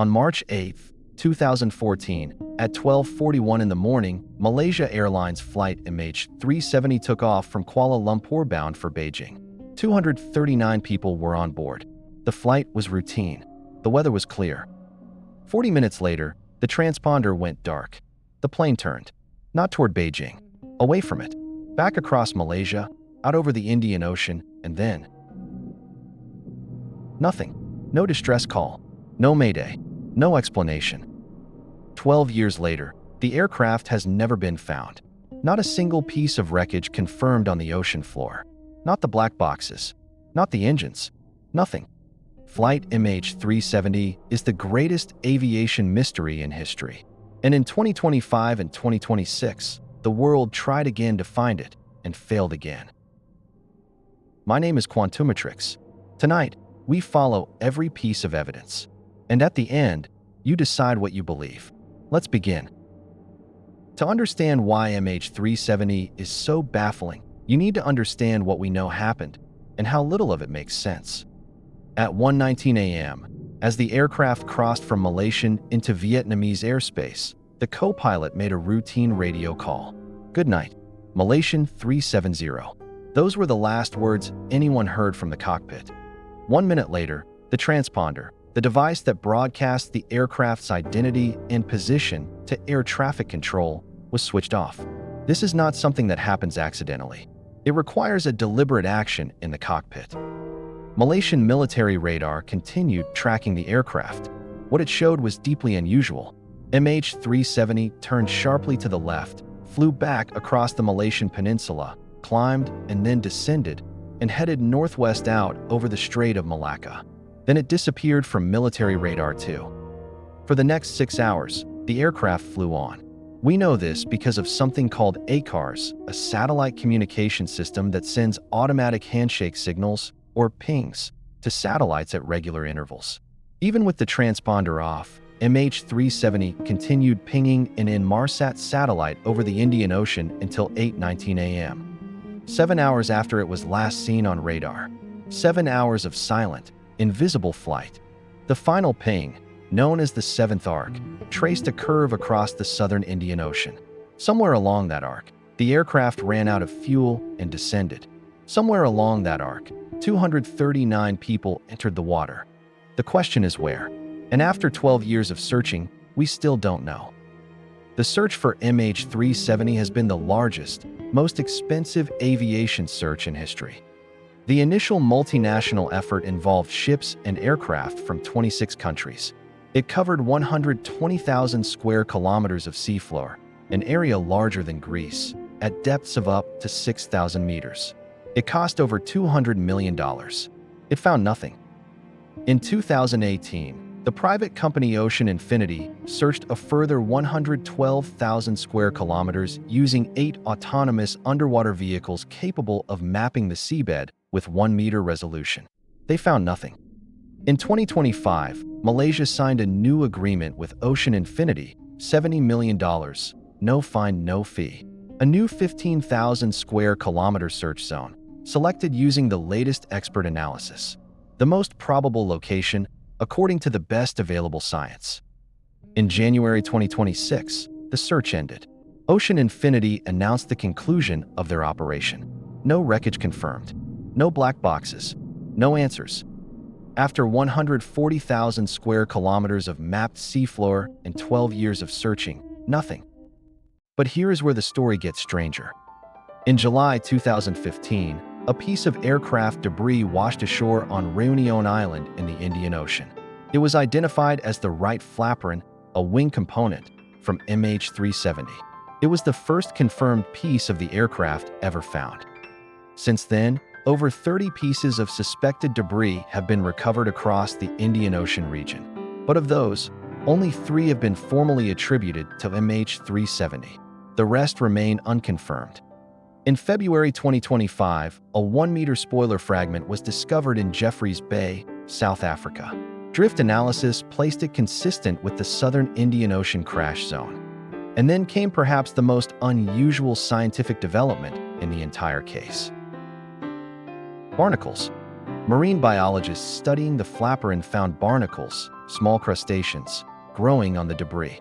On March 8, 2014, at 12:41 in the morning, Malaysia Airlines flight MH370 took off from Kuala Lumpur bound for Beijing. 239 people were on board. The flight was routine. The weather was clear. 40 minutes later, the transponder went dark. The plane turned, not toward Beijing, away from it, back across Malaysia, out over the Indian Ocean, and then nothing. No distress call, no mayday, no explanation. 12 years later, the aircraft has never been found. Not a single piece of wreckage confirmed on the ocean floor. Not the black boxes, not the engines, nothing. Flight MH370 is the greatest aviation mystery in history. And in 2025 and 2026, the world tried again to find it and failed again. My name is Quantumatrixx. Tonight, we follow every piece of evidence. And at the end, you decide what you believe. Let's begin. To understand why MH370 is so baffling, you need to understand what we know happened and how little of it makes sense. At 1:19 a.m., as the aircraft crossed from Malaysian into Vietnamese airspace, the co-pilot made a routine radio call. "Good night, Malaysian 370. Those were the last words anyone heard from the cockpit. 1 minute later, the transponder, the device that broadcasts the aircraft's identity and position to air traffic control, was switched off. This is not something that happens accidentally. It requires a deliberate action in the cockpit. Malaysian military radar continued tracking the aircraft. What it showed was deeply unusual. MH370 turned sharply to the left, flew back across the Malaysian peninsula, climbed and then descended, and headed northwest out over the Strait of Malacca. Then it disappeared from military radar too. For the next 6 hours, the aircraft flew on. We know this because of something called ACARS, a satellite communication system that sends automatic handshake signals, or pings, to satellites at regular intervals. Even with the transponder off, MH370 continued pinging an Inmarsat satellite over the Indian Ocean until 8:19 a.m. 7 hours after it was last seen on radar. 7 hours of silent, invisible flight. The final ping, known as the seventh arc, traced a curve across the southern Indian Ocean. Somewhere along that arc, the aircraft ran out of fuel and descended. Somewhere along that arc, 239 people entered the water. The question is where? And after 12 years of searching, we still don't know. The search for MH370 has been the largest, most expensive aviation search in history. The initial multinational effort involved ships and aircraft from 26 countries. It covered 120,000 square kilometers of seafloor, an area larger than Greece, at depths of up to 6,000 meters. It cost over $200 million. It found nothing. In 2018, the private company Ocean Infinity searched a further 112,000 square kilometers using 8 autonomous underwater vehicles capable of mapping the seabed with 1-meter resolution. They found nothing. In 2025, Malaysia signed a new agreement with Ocean Infinity, $70 million, no find, no fee. A new 15,000 square kilometer search zone, selected using the latest expert analysis. The most probable location, according to the best available science. In January 2026, the search ended. Ocean Infinity announced the conclusion of their operation. No wreckage confirmed. No black boxes. No answers. After 140,000 square kilometers of mapped seafloor and 12 years of searching, nothing. But here is where the story gets stranger. In July 2015, a piece of aircraft debris washed ashore on Réunion Island in the Indian Ocean. It was identified as the right flaperon, a wing component, from MH370. It was the first confirmed piece of the aircraft ever found. Since then, over 30 pieces of suspected debris have been recovered across the Indian Ocean region. But of those, only 3 have been formally attributed to MH370. The rest remain unconfirmed. In February 2025, a 1-meter spoiler fragment was discovered in Jeffreys Bay, South Africa. Drift analysis placed it consistent with the southern Indian Ocean crash zone. And then came perhaps the most unusual scientific development in the entire case. Barnacles. Marine biologists studying the flaperon found barnacles, small crustaceans, growing on the debris.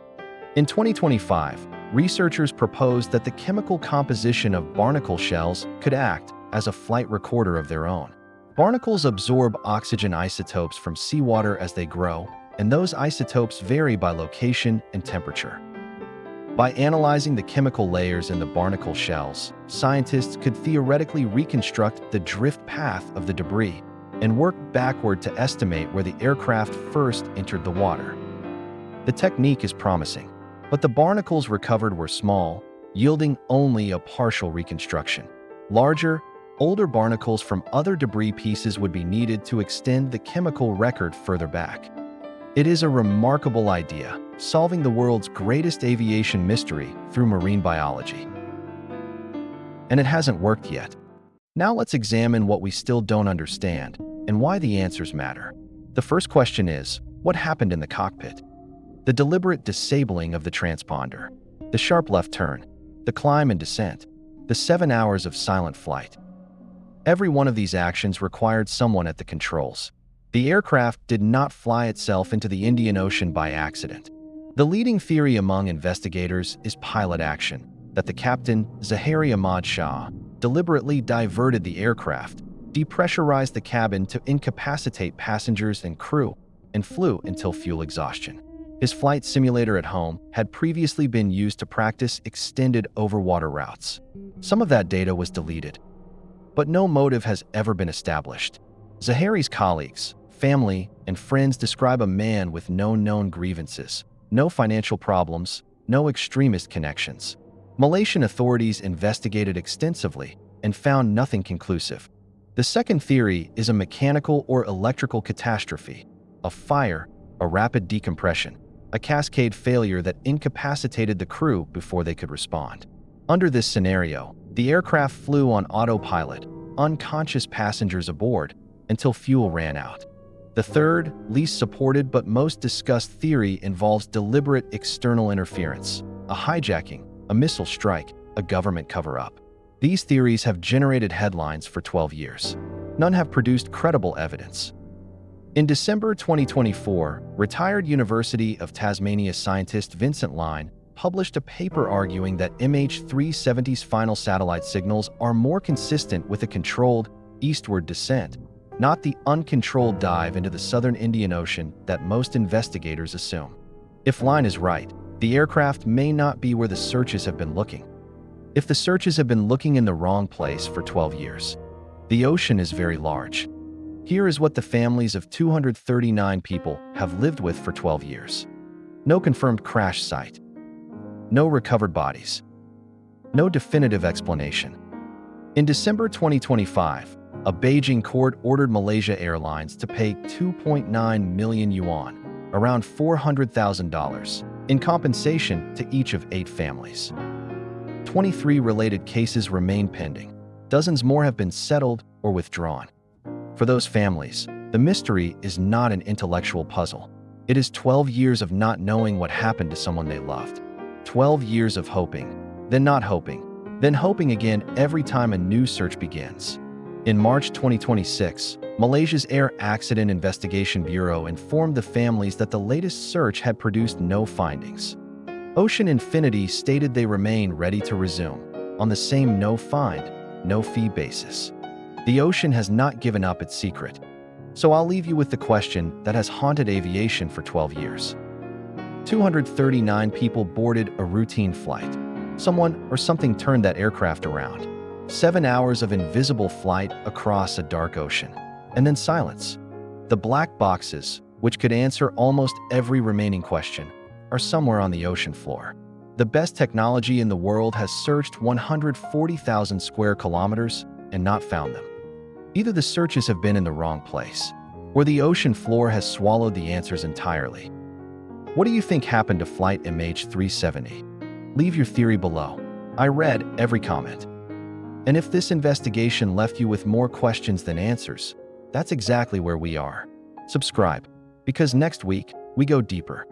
In 2025, researchers proposed that the chemical composition of barnacle shells could act as a flight recorder of their own. Barnacles absorb oxygen isotopes from seawater as they grow, and those isotopes vary by location and temperature. By analyzing the chemical layers in the barnacle shells, scientists could theoretically reconstruct the drift path of the debris and work backward to estimate where the aircraft first entered the water. The technique is promising, but the barnacles recovered were small, yielding only a partial reconstruction. Larger, older barnacles from other debris pieces would be needed to extend the chemical record further back. It is a remarkable idea, solving the world's greatest aviation mystery through marine biology. And it hasn't worked yet. Now let's examine what we still don't understand and why the answers matter. The first question is, what happened in the cockpit? The deliberate disabling of the transponder, the sharp left turn, the climb and descent, the 7 hours of silent flight. Every one of these actions required someone at the controls. The aircraft did not fly itself into the Indian Ocean by accident. The leading theory among investigators is pilot action, that the captain, Zahari Ahmad Shah, deliberately diverted the aircraft, depressurized the cabin to incapacitate passengers and crew, and flew until fuel exhaustion. His flight simulator at home had previously been used to practice extended overwater routes. Some of that data was deleted, but no motive has ever been established. Zahari's colleagues, family, and friends describe a man with no known grievances, no financial problems, no extremist connections. Malaysian authorities investigated extensively and found nothing conclusive. The second theory is a mechanical or electrical catastrophe, a fire, a rapid decompression, a cascade failure that incapacitated the crew before they could respond. Under this scenario, the aircraft flew on autopilot, unconscious passengers aboard, until fuel ran out. The third, least supported but most discussed theory involves deliberate external interference, a hijacking, a missile strike, a government cover-up. These theories have generated headlines for 12 years. None have produced credible evidence. In December 2024, retired University of Tasmania scientist Vincent Line published a paper arguing that MH370's final satellite signals are more consistent with a controlled, eastward descent, not the uncontrolled dive into the southern Indian Ocean that most investigators assume. If Line is right, the aircraft may not be where the searches have been looking. If the searches have been looking in the wrong place for 12 years, the ocean is very large. Here is what the families of 239 people have lived with for 12 years. No confirmed crash site. No recovered bodies. No definitive explanation. In December 2025, a Beijing court ordered Malaysia Airlines to pay 2.9 million yuan, around $400,000, in compensation to each of 8 families. 23 related cases remain pending. Dozens more have been settled or withdrawn. For those families, the mystery is not an intellectual puzzle. It is 12 years of not knowing what happened to someone they loved. 12 years of hoping, then not hoping, then hoping again every time a new search begins. In March 2026, Malaysia's Air Accident Investigation Bureau informed the families that the latest search had produced no findings. Ocean Infinity stated they remain ready to resume, on the same no-find, no-fee basis. The ocean has not given up its secret, so I'll leave you with the question that has haunted aviation for 12 years. 239 people boarded a routine flight. Someone or something turned that aircraft around. 7 hours of invisible flight across a dark ocean, and then silence. The black boxes, which could answer almost every remaining question, are somewhere on the ocean floor. The best technology in the world has searched 140,000 square kilometers and not found them. Either the searches have been in the wrong place, or the ocean floor has swallowed the answers entirely. What do you think happened to flight MH370? Leave your theory below. I read every comment. And if this investigation left you with more questions than answers, that's exactly where we are. Subscribe, because next week, we go deeper.